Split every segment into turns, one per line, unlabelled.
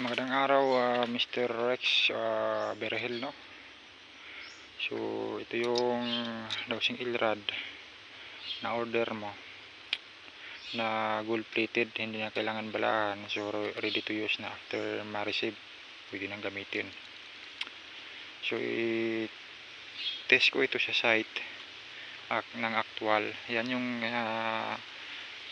Magandang araw, Mr. Rex Berhel, no? So ito yung dowsing ilrad na order mo na gold plated, hindi na kailangan balaan, so ready to use na after ma-receive, pwede nang gamitin. So i-test ko ito sa site ng actual. Yan yung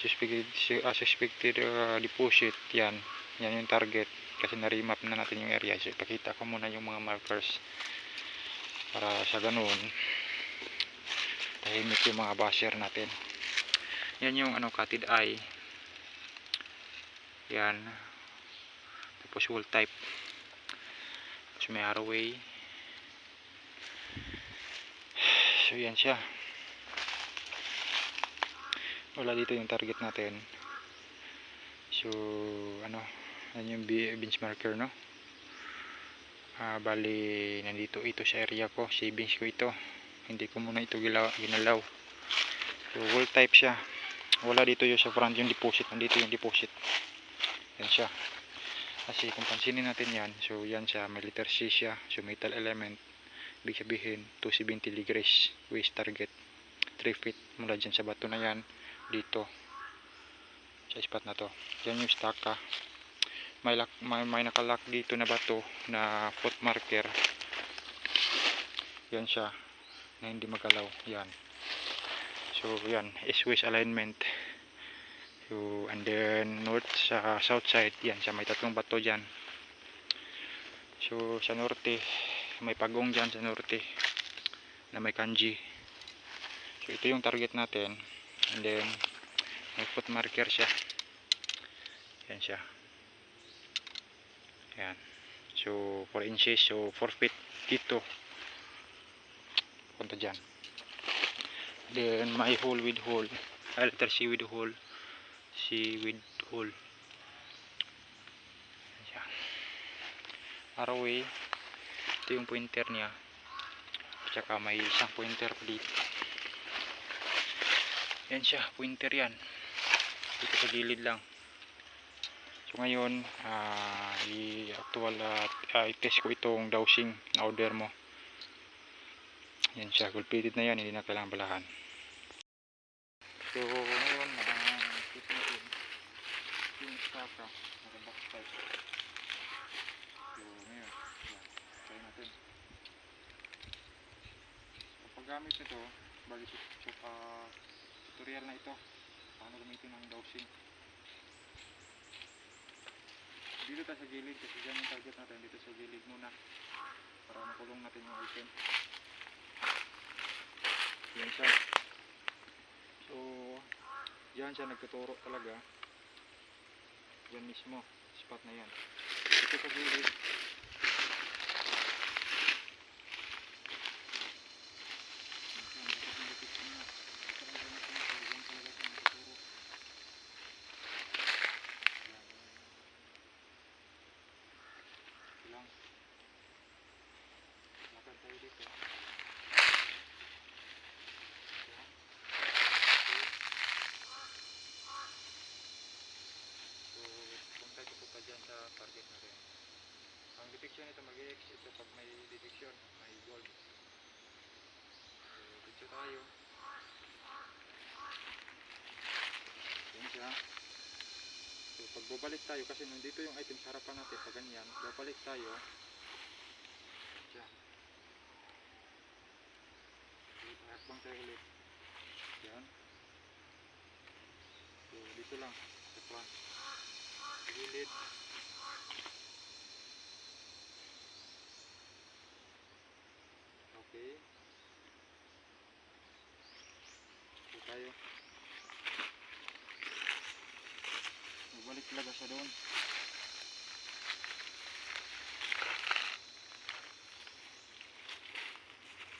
suspected deposit. Yan yung target kasi na-remap na natin yung area. So ipakita ko muna yung mga markers para sa ganun tahimik yung mga basher natin. Yan yung cutted eye, yan, tapos wall type, tapos may arrowway. So yan siya, wala dito yung target natin. So yan yung bench marker, no? Bali nandito ito sa area ko, savings ko ito, hindi ko muna ito ginalaw. So wall type siya, wala dito yung sa front yung deposit, nandito yung deposit. Yan siya, kasi kung pansinin natin yan, so yan siya, may letter C siya, so metal element, ibig sabihin 270 degrees waist target, 3 feet mula dyan sa bato na yan dito sa spot na to. Yan yung staka, may nakalock dito na bato na foot marker, yan siya na hindi magalaw. Yan, so yan S-waist alignment. So and then north sa south side, yan siya, may tatlong bato dyan. So sa norte may pagong dyan sa norte na may kanji. So ito yung target natin, and then may foot marker siya, yan siya, yan. So 4 inches, so 4 feet dito punta dyan. Then may hole with hole, letter C with hole, C with hole, yan. Arrowway, ito yung pointer niya, tsaka may isang pointer dito. Yan siya, pointer yan, dito sa gilid lang. So ngayon i-test ko itong dowsing na order mo. Yan siya, gold plated na yan, hindi na kailangan balahan. So ngayon test natin yung staka na box type. So ngayon try natin. Kapag gamit nito, bali tutorial na ito paano gamitin ang dowsing. Dito tayo sa gilid kasi dyan yung target natin, dito sa gilid muna para makulong natin yung item. Yan siya, so dyan siya nagtuturo talaga, dyan mismo spot na yan. Dito sa gilid dito. So, punta ko pa dyan sa target natin. Ang detection nito mag-i-X ito pag may detection, may gold. So, dito tayo. Yan siya. So, pag babalik tayo, kasi nandito yung item sa harapan natin, pag ganyan, babalik tayo. Diyan. Hakbang tayo ulit. Yan. So dito lang sa front, gilid. Okay, so tayo balik talaga siya doon.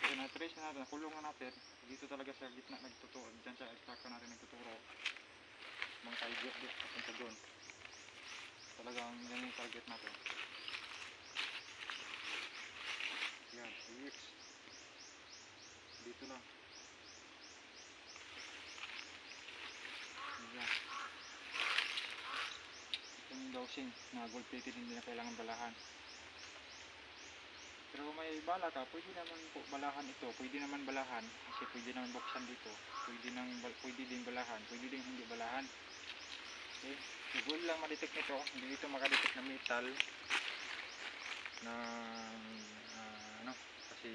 So na-trace na natin, nakulong na natin dito talaga sa gitna, nagtuturo dyan sa staka natin, nagtuturo mga target dito papunta doon. Talagang yan yung target natin. Yan, X dito lang. Yan, ito yung housing na gold plated, hindi na kailangan balahan. Pero kung may bala ka, pwede naman po balahan ito, pwede naman balahan kasi pwede naman buksan dito, pwede din balahan, pwede din hindi balahan. Okay, so gold lang ma-detect nito, hindi dito makadetect na metal na ano, kasi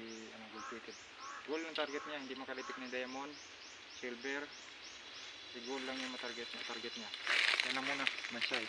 gold plated. Gold ang target niya, hindi makadetect ng diamond, silver, kasi gold lang yung target niya. Yan na muna, mansay.